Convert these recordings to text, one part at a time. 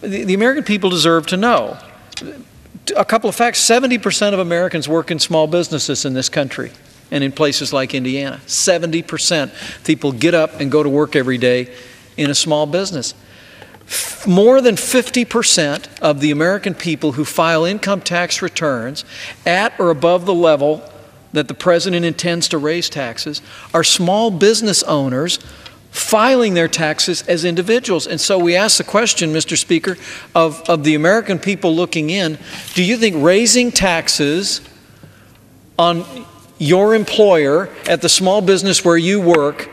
the American people deserve to know. A couple of facts: 70% of Americans work in small businesses in this country and in places like Indiana. 70% people get up and go to work every day in a small business. More than 50% of the American people who file income tax returns at or above the level that the president intends to raise taxes are small business owners filing their taxes as individuals. And so we ask the question, Mr. Speaker, of the American people looking in, do you think raising taxes on your employer at the small business where you work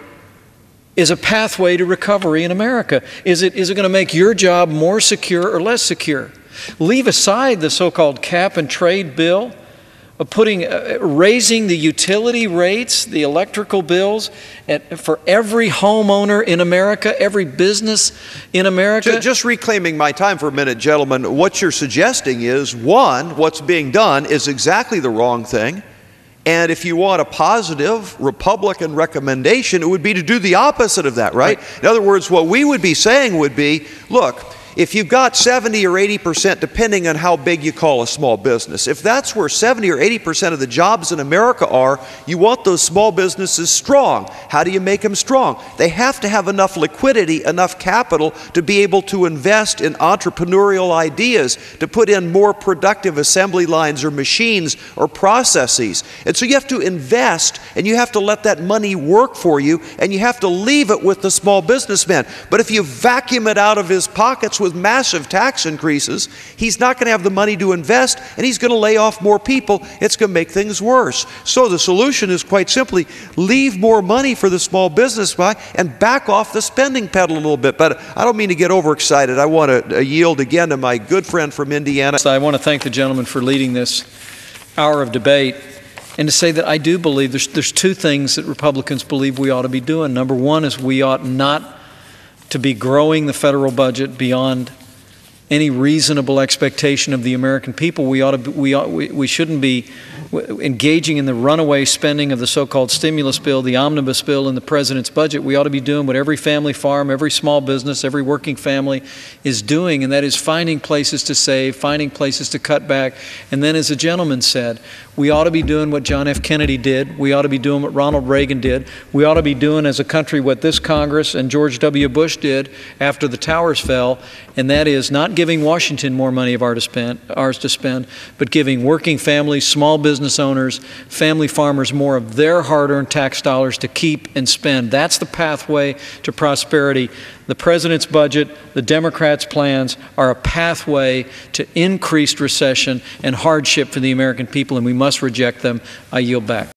is a pathway to recovery in America? Is it going to make your job more secure or less secure? Leave aside the so-called cap and trade bill, raising the utility rates, the electrical bills for every homeowner in America, every business in America. Just reclaiming my time for a minute, gentlemen, what you're suggesting is, one, what's being done is exactly the wrong thing. And if you want a positive Republican recommendation, it would be to do the opposite of that, right? In other words, what we would be saying would be, look, if you've got 70 or 80%, depending on how big you call a small business, if that's where 70 or 80% of the jobs in America are, you want those small businesses strong. How do you make them strong? They have to have enough liquidity, enough capital to be able to invest in entrepreneurial ideas, to put in more productive assembly lines or machines or processes. And so you have to invest, and you have to let that money work for you, and you have to leave it with the small businessman. But if you vacuum it out of his pockets with massive tax increases, he's not going to have the money to invest, and he's going to lay off more people. It's going to make things worse. So the solution is quite simply leave more money for the small business guy and back off the spending pedal a little bit. But I don't mean to get overexcited. I want to yield again to my good friend from Indiana. I want to thank the gentleman for leading this hour of debate, and to say that I do believe there's two things that Republicans believe we ought to be doing. Number one is we ought not to be growing the federal budget beyond any reasonable expectation of the American people. We shouldn't be engaging in the runaway spending of the so-called stimulus bill, the omnibus bill, and the president's budget. We ought to be doing what every family farm, every small business, every working family is doing, and that is finding places to save, finding places to cut back. And then, as the gentleman said, we ought to be doing what John F. Kennedy did. We ought to be doing what Ronald Reagan did. We ought to be doing as a country what this Congress and George W. Bush did after the towers fell, and that is not giving Washington more money of ours to spend, but giving working families, small business owners, family farmers more of their hard-earned tax dollars to keep and spend. That's the pathway to prosperity. The president's budget, the Democrats' plans are a pathway to increased recession and hardship for the American people, and we must reject them. I yield back.